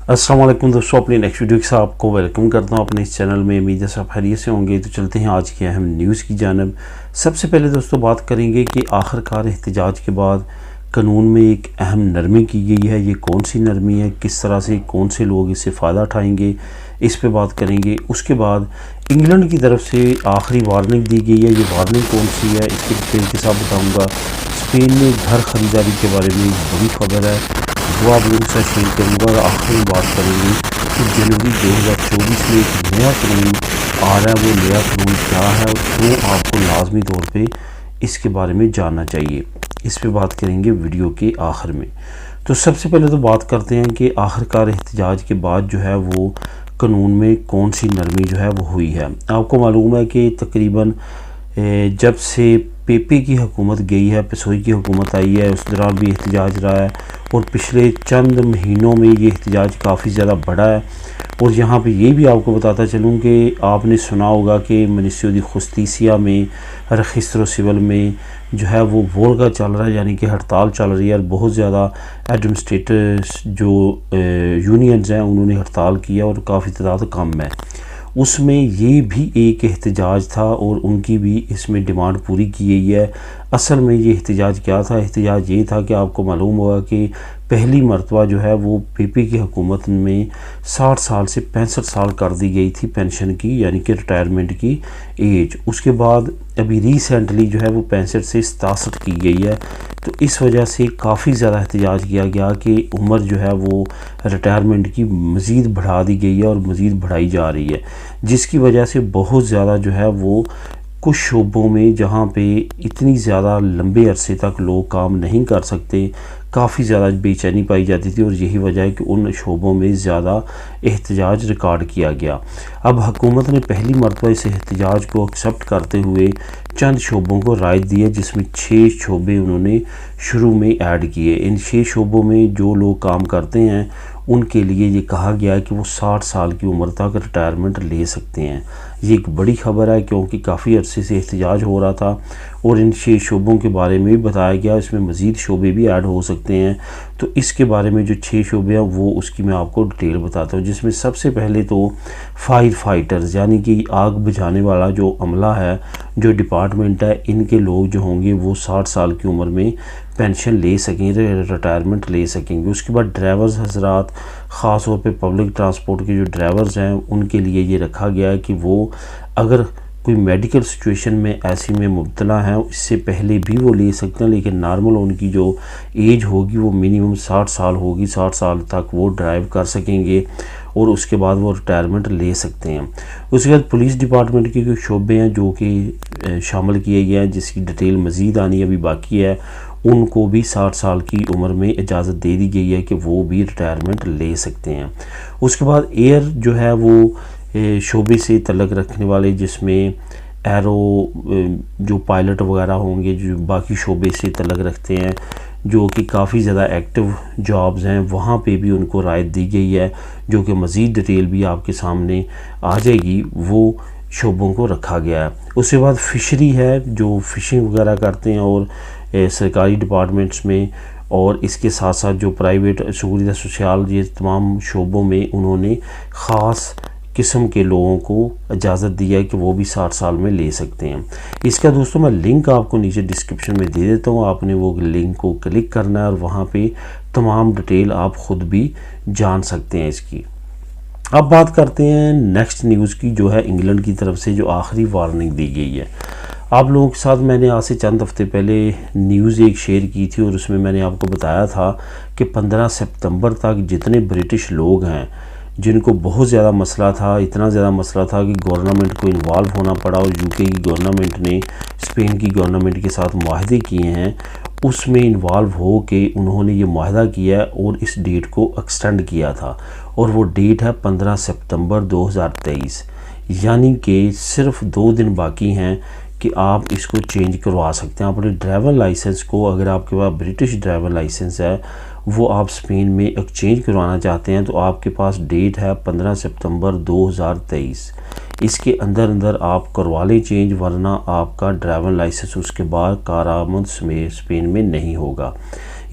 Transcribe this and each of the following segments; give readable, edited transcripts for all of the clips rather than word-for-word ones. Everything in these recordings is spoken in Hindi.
अस्सलाम वालेकुम दोस्तों, अपनी नेक्स्ट वीडियो के साथ आपको वेलकम करता हूं अपने इस चैनल में। उम्मीद है सब खैरियत से होंगे। तो चलते हैं आज की अहम न्यूज़ की जानब। सबसे पहले दोस्तों बात करेंगे कि आखिरकार एहतजाज के बाद कानून में एक अहम नरमी की गई है। ये कौन सी नरमी है, किस तरह से कौन से लोग इससे फ़ायदा उठाएंगे, इस पे बात करेंगे। उसके बाद इंग्लैंड की तरफ से आखिरी वार्निंग दी गई है। ये वार्निंग कौन सी है, इसके डिटेल के साथ बताऊँगा। स्पेन में घर ख़रीदारी के बारे में एक बड़ी खबर है, वो आप लोगों के साथ शेयर करूँगा। और आखिर में बात करेंगे कि जनवरी 2024 में एक नया कानून आ रहा है। वो नया कानून क्या है और क्यों आपको लाजमी तौर पे इसके बारे में जानना चाहिए, इस पे बात करेंगे वीडियो के आखिर में। तो सबसे पहले तो बात करते हैं कि आखिरकार एहतजाज के बाद जो है वो कानून में कौन सी नरमी जो है वो हुई है। आपको मालूम है कि तकरीबन जब से पेपी की हुकूमत गई है, पसोई की हुकूमत आई है, उस दौरान भी एहतजाज रहा है। और पिछले चंद महीनों में ये एहतजाज काफ़ी ज़्यादा बढ़ा है। और यहाँ पे ये भी आपको बताता चलूँ कि आपने सुना होगा कि मिनिस्ट्री ऑफ जस्टिस में रजिस्टर सिविल में जो है वो वोल्गा चल रहा है, यानी कि हड़ताल चल रही है। और बहुत ज़्यादा एडमिनिस्ट्रेटर्स जो यूनियंस हैं उन्होंने हड़ताल किया और काफ़ी तादाद कम है। उसमें ये भी एक एहतजाज था और उनकी भी इसमें डिमांड पूरी की गई है। असल में ये एहतजाज क्या था? एहतजाज ये था कि आपको मालूम होगा कि पहली मरतबा जो है वो पीपी की हुकूमत में 60 साल से 65 साल कर दी गई थी पेंशन की, यानी कि रिटायरमेंट की एज। उसके बाद अभी रिसेंटली जो है वो 65 से 67 की गई है। तो इस वजह से काफ़ी ज़्यादा एहतजाज किया गया कि उम्र जो है वो रिटायरमेंट की मज़ीद बढ़ा दी गई है और मज़ीद बढ़ाई जा रही है, जिसकी वजह से बहुत ज़्यादा जो है वो कुछ शोबों में जहाँ पे इतनी ज़्यादा लंबे अरसे तक लोग काम नहीं कर सकते, काफ़ी ज़्यादा बेचैनी पाई जाती थी। और यही वजह है कि उन शोबों में ज़्यादा एहतजाज रिकॉर्ड किया गया। अब हुकूमत ने पहली मरतबा इस एहतजाज को एक्सेप्ट करते हुए चंद शोबों को राय दी है, जिसमें 6 शोबे उन्होंने शुरू में ऐड किए। इन 6 शोबों में जो लोग काम करते हैं उनके लिए ये कहा गया है कि वो 60 साल की उम्र तक रिटायरमेंट ले सकते हैं। ये एक बड़ी खबर है क्योंकि काफ़ी अरसे से एहतजाज हो रहा था। और इन 6 शोबों के बारे में भी बताया गया, इसमें मज़ीद शोबे भी ऐड हो सकते हैं। तो इसके बारे में जो 6 शोबे हैं वो उसकी मैं आपको डिटेल बताता हूँ। जिसमें सबसे पहले तो फायर फाइटर्स, यानी कि आग बुझाने वाला जो अमला है, जो डिपार्टमेंट है, इनके लोग जो होंगे वो 60 साल की उम्र में पेंशन ले सकेंगे, रिटायरमेंट ले सकेंगे। उसके बाद ड्राइवर्स हजरात, ख़ास तौर पे पब्लिक ट्रांसपोर्ट के जो ड्राइवर्स हैं उनके लिए ये रखा गया है कि वो अगर कोई मेडिकल सिचुएशन में ऐसी में मुब्तला हैं, इससे पहले भी वो ले सकते हैं। लेकिन नॉर्मल उनकी जो एज होगी वो मिनिमम 60 साल होगी। 60 साल तक वो ड्राइव कर सकेंगे और उसके बाद वो रिटायरमेंट ले सकते हैं। उसके बाद पुलिस डिपार्टमेंट के कुछ शोबे हैं जो कि शामिल किए गए हैं, जिसकी डिटेल मज़ीद आनी अभी बाकी है। उनको भी 60 साल की उम्र में इजाज़त दे दी गई है कि वो भी रिटायरमेंट ले सकते हैं। उसके बाद एयर जो है वो शोबे से तल्लक़ रखने वाले, जिसमें एरो जो पायलट वगैरह होंगे, जो बाकी शोबे से तल्लक़ रखते हैं, जो कि काफ़ी ज़्यादा एक्टिव जॉब्स हैं, वहाँ पे भी उनको राय दी गई है, जो कि मज़ीद डिटेल भी आपके सामने आ जाएगी। वो शोबों को रखा गया है। उसके बाद फ़िशरी है, जो फ़िशिंग वगैरह करते हैं और सरकारी डिपार्टमेंट्स में, और इसके साथ साथ जो प्राइवेट सहूलियत सोशल, ये तमाम शोबों में उन्होंने ख़ास किस्म के लोगों को इजाज़त दी है कि वो भी 60 साल में ले सकते हैं। इसका दोस्तों मैं लिंक आपको नीचे डिस्क्रिप्शन में दे देता हूँ। आपने वो लिंक को क्लिक करना है और वहाँ पे तमाम डिटेल आप ख़ुद भी जान सकते हैं इसकी। अब बात करते हैं नेक्स्ट न्यूज़ की, जो है इंग्लैंड की तरफ से जो आखिरी वार्निंग दी गई है। आप लोगों के साथ मैंने आज से चंद हफ्ते पहले न्यूज़ एक शेयर की थी और उसमें मैंने आपको बताया था कि 15 सितंबर तक जितने ब्रिटिश लोग हैं जिनको बहुत ज़्यादा मसला था, इतना ज़्यादा मसला था कि गवर्नमेंट को इन्वॉल्व होना पड़ा, और यूके की गवर्नमेंट ने स्पेन की गवर्नमेंट के साथ मुआहदे किए हैं, उसमें इन्वॉल्व हो के उन्होंने ये मुआहदा किया और इस डेट को एक्सटेंड किया था। और वो डेट है 15 सितंबर 2023, यानी कि सिर्फ 2 दिन बाकी हैं कि आप इसको चेंज करवा सकते हैं। अपने ड्राइवर लाइसेंस को, अगर आपके पास ब्रिटिश ड्राइवर लाइसेंस है, वो आप स्पेन में एक्सचेंज करवाना चाहते हैं, तो आपके पास डेट है 15 सितंबर 2023। इसके अंदर अंदर आप करवा लें चेंज, वरना आपका ड्राइवर लाइसेंस उसके बाद कारामद स्पेन में नहीं होगा।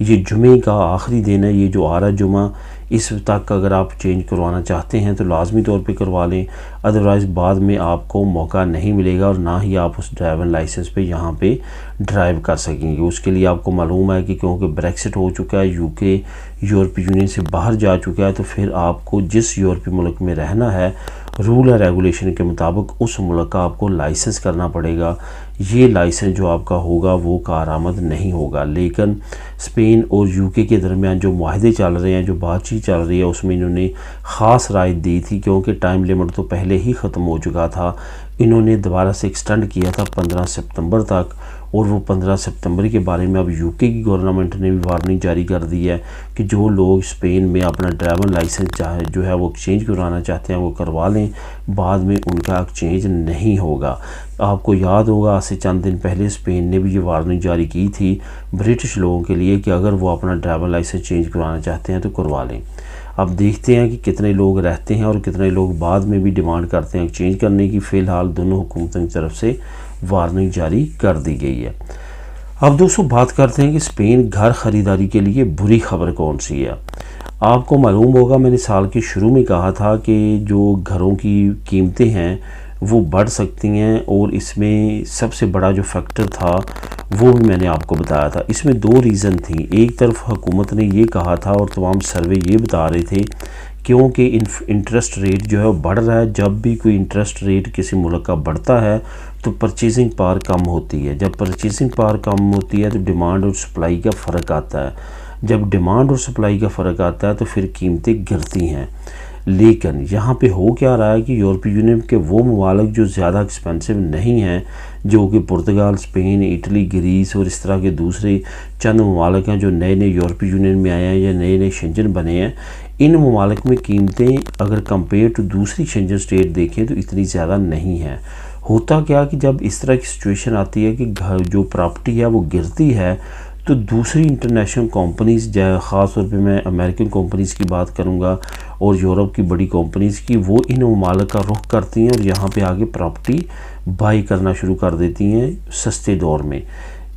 ये जुमे का आखिरी दिन है, ये जो आ रहा जुमा, इस तक अगर आप चेंज करवाना चाहते हैं तो लाजमी तौर पे करवा लें, अदरवाइज़ बाद में आपको मौका नहीं मिलेगा और ना ही आप उस ड्राइविंग लाइसेंस पे यहाँ पे ड्राइव कर सकेंगे। उसके लिए आपको मालूम है कि क्योंकि ब्रेक्सिट हो चुका है, यूके यूरोपीय यूनियन से बाहर जा चुका है, तो फिर आपको जिस यूरोपीय मुल्क में रहना है रूल और रेगुलेशन के मुताबिक उस मुल्क का आपको लाइसेंस करना पड़ेगा। ये लाइसेंस जो आपका होगा वो कारआमद नहीं होगा। लेकिन स्पेन और यूके के दरमियान जो मुआहदे चल रहे हैं, जो बातचीत चल रही है, उसमें इन्होंने ख़ास राय दी थी, क्योंकि टाइम लिमिट तो पहले ही ख़त्म हो चुका था। इन्होंने दोबारा से एक्सटेंड किया था 15 सितंबर तक, और वो 15 सितंबर के बारे में अब यूके की गवर्नमेंट ने भी वार्निंग जारी कर दी है कि जो लोग स्पेन में अपना ड्राइविंग लाइसेंस जो है वो एक्सचेंज करवाना चाहते हैं वो करवा लें, बाद में उनका एक्सचेंज नहीं होगा। आपको याद होगा आज से चंद दिन पहले स्पेन ने भी ये वार्निंग जारी की थी ब्रिटिश लोगों के लिए कि अगर वो अपना ड्राइविंग लाइसेंस चेंज करवाना चाहते हैं तो करवा लें। अब देखते हैं कि कितने लोग रहते हैं और कितने लोग बाद में भी डिमांड करते हैं एक्सचेंज करने की। फ़िलहाल दोनों हुकूमतों की तरफ से वार्निंग जारी कर दी गई है। अब दोस्तों बात करते हैं कि स्पेन घर ख़रीदारी के लिए बुरी खबर कौन सी है। आपको मालूम होगा मैंने साल के शुरू में कहा था कि जो घरों की कीमतें हैं वो बढ़ सकती हैं, और इसमें सबसे बड़ा जो फैक्टर था वो भी मैंने आपको बताया था। इसमें दो रीज़न थी। एक तरफ हुकूमत ने ये कहा था और तमाम सर्वे ये बता रहे थे क्योंकि इंटरेस्ट रेट जो है वो बढ़ रहा है। जब भी कोई इंटरेस्ट रेट किसी मुल्क का बढ़ता है तो परचेजिंग पावर कम होती है। जब परचेजिंग पावर कम होती है तो डिमांड और सप्लाई का फ़र्क आता है। जब डिमांड और सप्लाई का फ़र्क आता है तो फिर कीमतें गिरती हैं। लेकिन यहाँ पे हो क्या रहा है कि यूरोपीय यूनियन के वो ममालिक जो ज़्यादा एक्सपेंसिव नहीं हैं, जो कि पुर्तगाल, स्पेन, इटली, ग्रीस और इस तरह के दूसरे चंद ममालिक हैं जो नए नए यूरोपीय यूनियन में आए हैं या नए नए शेंजन बने हैं, इन ममालिक में कीमतें अगर कंपेयर टू दूसरी शेंजन स्टेट देखें तो इतनी ज़्यादा नहीं है। होता क्या कि जब इस तरह की सिचुएशन आती है कि घर जो प्रॉपर्टी है वो गिरती है, तो दूसरी इंटरनेशनल कंपनीज़, ख़ास तौर पे मैं अमेरिकन कंपनीज़ की बात करूँगा और यूरोप की बड़ी कंपनीज़ की, वो इन ममालिक का रुख करती हैं और यहाँ पे आगे प्रॉपर्टी बाई करना शुरू कर देती हैं सस्ते दौर में।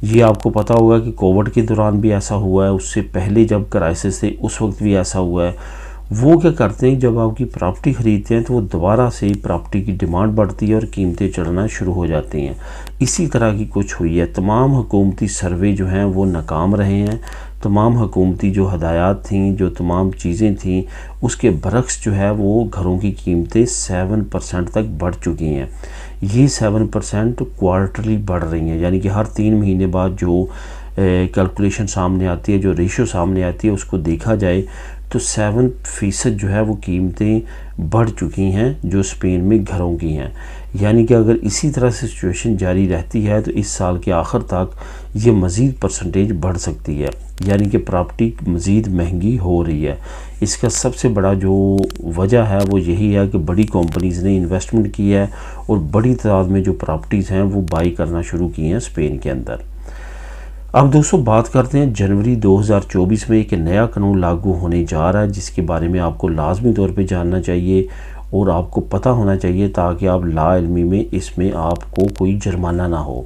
ये आपको पता होगा कि कोविड के दौरान भी ऐसा हुआ है, उससे पहले जब क्राइसिस थे उस वक्त भी ऐसा हुआ है। वो क्या करते हैं, जब आपकी प्रॉपर्टी ख़रीदते हैं तो वो दोबारा से प्रॉपर्टी की डिमांड बढ़ती है और कीमतें चढ़ना शुरू हो जाती हैं। इसी तरह की कुछ हुई है। तमाम हुकूमती सर्वे जो हैं वो नाकाम रहे हैं। तमाम हुकूमती जो हदायत थीं, जो तमाम चीज़ें थीं, उसके बरक्स जो है वो घरों की कीमतें 7% तक बढ़ चुकी हैं। ये 7% क्वार्टरली बढ़ रही हैं, यानी कि हर 3 महीने बाद जो कैलकुलेशन सामने आती है, जो रेशो सामने आती है, उसको देखा जाए तो 7% जो है वो कीमतें बढ़ चुकी हैं जो स्पेन में घरों की हैं। यानी कि अगर इसी तरह से सिचुएशन जारी रहती है तो इस साल के आखिर तक ये मज़ीद परसेंटेज बढ़ सकती है, यानी कि प्रॉपर्टी मज़ीद महंगी हो रही है। इसका सबसे बड़ा जो वजह है वो यही है कि बड़ी कंपनीज़ ने इन्वेस्टमेंट की है और बड़ी तादाद में जो प्रॉपर्टीज़ हैं वो बाई करना शुरू की हैं स्पेन के अंदर। अब दोस्तों बात करते हैं जनवरी 2024 में एक नया कानून लागू होने जा रहा है, जिसके बारे में आपको लाजमी तौर पे जानना चाहिए और आपको पता होना चाहिए ताकि आप लाइल्मी में इसमें आपको कोई जुर्माना ना हो।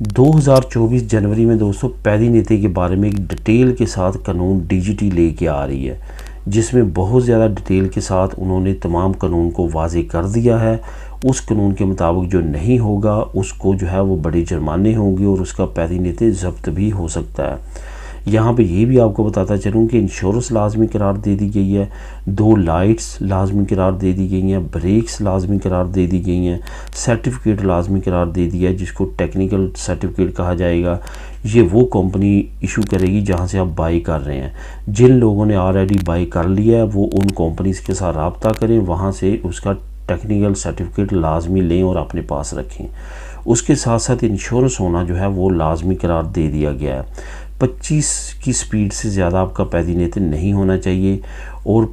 2024 जनवरी में दोस्तों पैदी नीति के बारे में एक डिटेल के साथ कानून डीजीटी लेके आ रही है, जिसमें बहुत ज़्यादा डिटेल के साथ उन्होंने तमाम कानून को वाज़े कर दिया है। उस कानून के मुताबिक जो नहीं होगा उसको जो है वो बड़े जुर्माने होंगे और उसका पैदी नीति ज़ब्त भी हो सकता है। यहाँ पे ये भी आपको बताता चलूँ कि इंश्योरेंस लाजमी करार दे दी गई है, 2 लाइट्स लाजमी करार दे दी गई हैं, ब्रेक्स लाजमी करार दे दी गई हैं, सर्टिफिकेट लाजमी करार दे दिया है जिसको टेक्निकल सर्टिफिकेट कहा जाएगा। ये वो कंपनी इशू करेगी जहाँ से आप बाई कर रहे हैं। जिन लोगों ने ऑलरेडी बाई कर लिया है वो उन कंपनीज़ के साथ रब्ता करें, वहाँ से उसका टेक्निकल सर्टिफिकेट लाजमी लें और अपने पास रखें। उसके साथ साथ इंश्योरेंस होना जो है वो लाजमी करार दे दिया गया है। 25 की स्पीड से ज़्यादा आपका पैदी नीति नहीं होना चाहिए और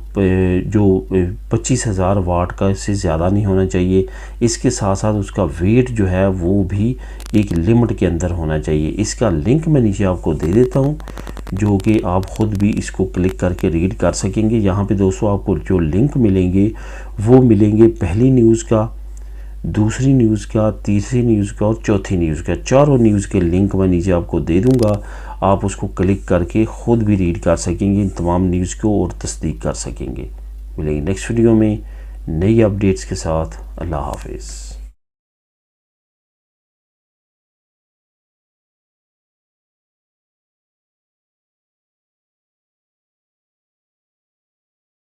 जो 25,000 वाट का इससे ज़्यादा नहीं होना चाहिए। इसके साथ साथ उसका वेट जो है वो भी एक लिमिट के अंदर होना चाहिए। इसका लिंक मैं नीचे आपको दे देता हूँ जो कि आप ख़ुद भी इसको क्लिक करके रीड कर सकेंगे। यहाँ पे दोस्तों आपको जो लिंक मिलेंगे वो मिलेंगे पहली न्यूज़ का, दूसरी न्यूज़ का, तीसरी न्यूज़ का और चौथी न्यूज़ का। चारों न्यूज़ के लिंक मैं नीचे आपको दे दूंगा। आप उसको क्लिक करके ख़ुद भी रीड कर सकेंगे इन तमाम न्यूज़ को और तस्दीक कर सकेंगे। मिलेंगे नेक्स्ट वीडियो में नई अपडेट्स के साथ। अल्लाह हाफिज़।